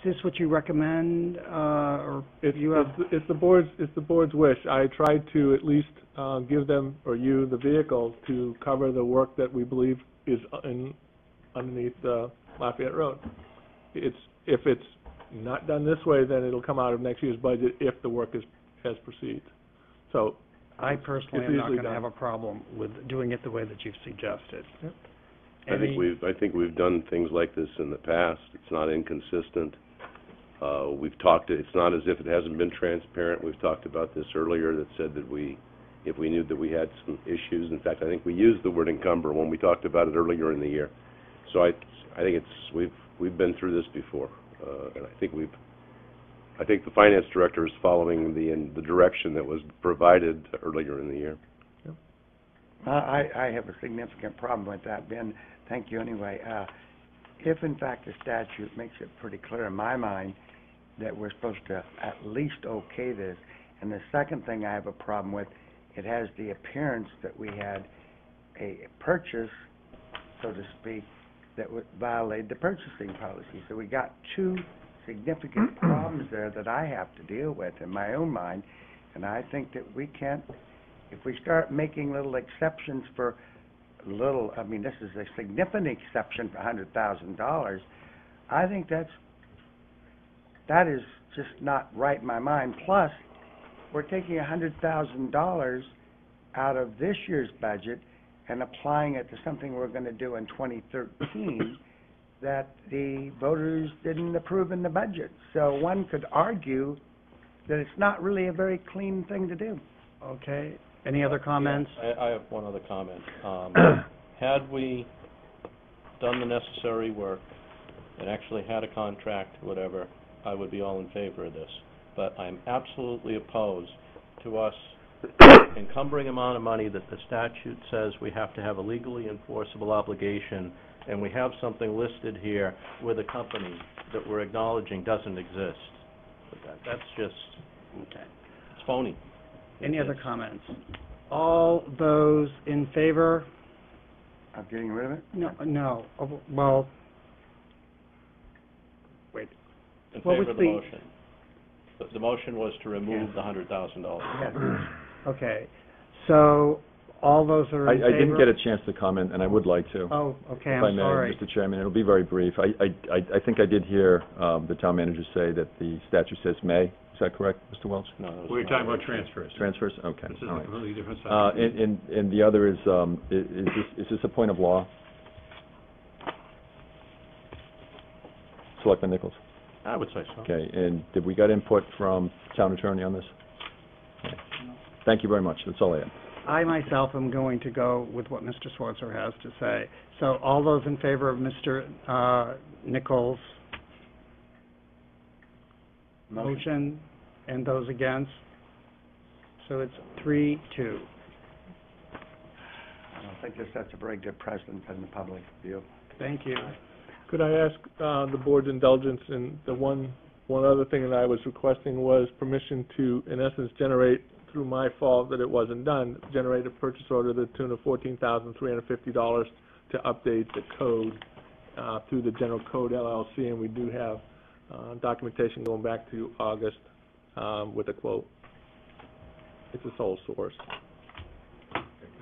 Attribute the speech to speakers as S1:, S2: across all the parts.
S1: this what you recommend, or you have?
S2: It's the board's wish. I tried to at least give them or you the vehicle to cover the work that we believe is underneath Lafayette Road. If it's not done this way, then it'll come out of next year's budget if the work has proceeded. So
S1: I personally am not going to have a problem with doing it the way that you've suggested.
S2: Yep.
S3: I think we've done things like this in the past. It's not inconsistent. We've talked. It's not as if it hasn't been transparent. We've talked about this earlier. That said that if we knew that we had some issues. In fact, I think we used the word encumber when we talked about it earlier in the year. So I think we've been through this before, and I think the finance director is following the direction that was provided earlier in the year.
S2: Yep.
S4: I have a significant problem with that, Ben. Thank you anyway. If in fact the statute makes it pretty clear in my mind that we're supposed to at least okay this, and the second thing I have a problem with, it has the appearance that we had a purchase, so to speak, that would violate the purchasing policy. So we got two significant problems there that I have to deal with in my own mind, and I think that we can't, if we start making little exceptions for little, I mean, this is a significant exception for $100,000. I think that is just not right in my mind. Plus, we're taking $100,000 out of this year's budget and applying it to something we're going to do in 2013 that the voters didn't approve in the budget. So one could argue that it's not really a very clean thing to do.
S1: Okay. Any other comments?
S5: Yeah, I have one other comment. Had we done the necessary work and actually had a contract, whatever, I would be all in favor of this. But I'm absolutely opposed to us encumbering amount of money that the statute says we have to have a legally enforceable obligation, and we have something listed here with a company that we're acknowledging doesn't exist. But that's just,
S1: Okay.
S5: it's phony.
S1: Any other comments? All those in favor?
S4: Of getting rid of it?
S1: No. Well, wait.
S5: In
S1: What
S5: favor
S1: was
S5: of the motion. The motion was to remove the $100,000.
S4: Yes.
S1: Okay. So all those are in favor?
S6: I didn't get a chance to comment, and I would like to.
S1: Oh, okay.
S6: If I
S1: I'm
S6: may,
S1: sorry.
S6: Mr. Chairman, it'll be very brief. I think I did hear the town manager say that the statute says may. Is that correct, Mr. Welch?
S5: No, that was
S7: We're
S5: not
S7: talking
S5: right.
S7: about transfers.
S6: Transfers? Okay.
S7: This is
S6: All
S7: a
S6: right.
S7: completely different subject.
S6: And the other is this a point of law? Selectman Nichols.
S5: I would say so.
S6: Okay, and did we get input from town attorney on this? Okay. Thank you very much. That's all I had.
S1: I myself am going to go with what Mr. Schwotzer has to say. So all those in favor of Mr. Nichols' motion and those against? So it's 3-2.
S4: I don't think this sets a very good precedent in the public view.
S1: Thank you.
S2: Could I ask the board's indulgence in the one other thing that I was requesting was permission to, in essence, generate, through my fault that it wasn't done, generate a purchase order to the tune of $14,350 to update the code through the General Code LLC, and we do have documentation going back to August with a quote. It's a sole source.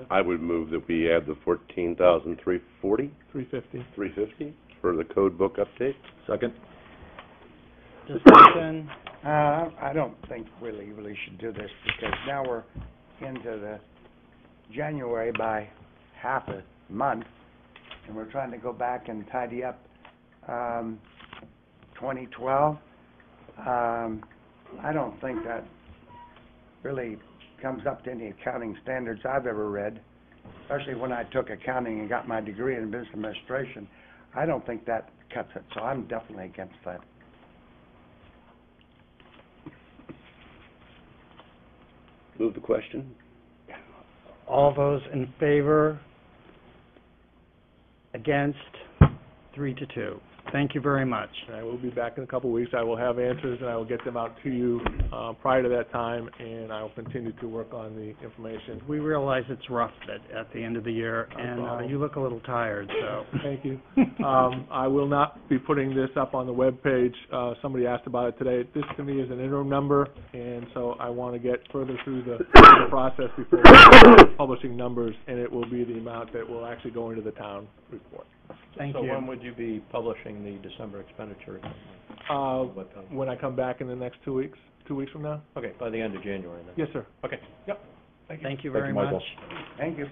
S3: I would move that we add the $14,340, $350 for the code book update.
S6: Second?
S1: Discussion?
S4: I don't think we really should do this because now we're into the January by half a month, and we're trying to go back and tidy up 2012. I don't think that really comes up to any accounting standards I've ever read, especially when I took accounting and got my degree in business administration. I don't think that cuts it, so I'm definitely against that.
S3: Move the question.
S1: All those in favor? Against? 3-2. Thank you very much.
S2: And I will be back in a couple of weeks. I will have answers, and I will get them out to you prior to that time, and I will continue to work on the information.
S1: We realize it's rough at the end of the year,
S2: No
S1: and
S2: problem.
S1: you look a little tired, so.
S2: Thank you. I will not be putting this up on the webpage. Somebody asked about it today. This, to me, is an interim number, and so I want to get further through the process before publishing numbers, and it will be the amount that will actually go into the town report.
S1: Thank
S5: So
S1: you.
S5: when would you be publishing the December expenditure? What time?
S2: When I come back in the next 2 weeks, 2 weeks from now?
S5: Okay, by the end of January then?
S2: Yes, sir.
S5: Okay, yep.
S1: Thank you
S6: Thank
S1: very
S6: you, Michael.
S1: much.
S4: Thank you.